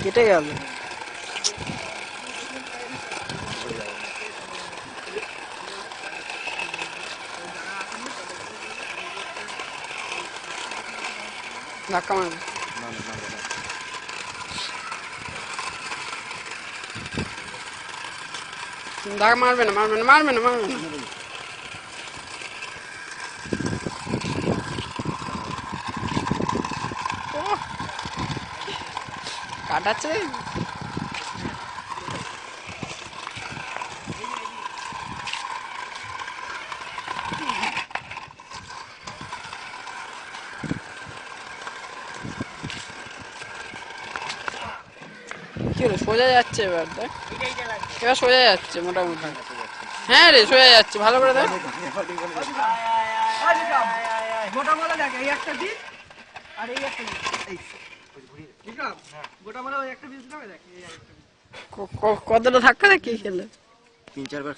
কেটে গেল। ধাক্কা মারবে, ধাক্কা মারবে না, মারবে না, মারবে না, মারবে না। কাটাচ্ছে। কি রে, সোজা যাচ্ছে এবার দেখ, এবার সোজা যাচ্ছে মোটামুটি। হ্যাঁ রে, সোজা যাচ্ছে, ভালো করে দেখ। কতটা ধাক্কা দেখ, কি খেলে 3-4 বার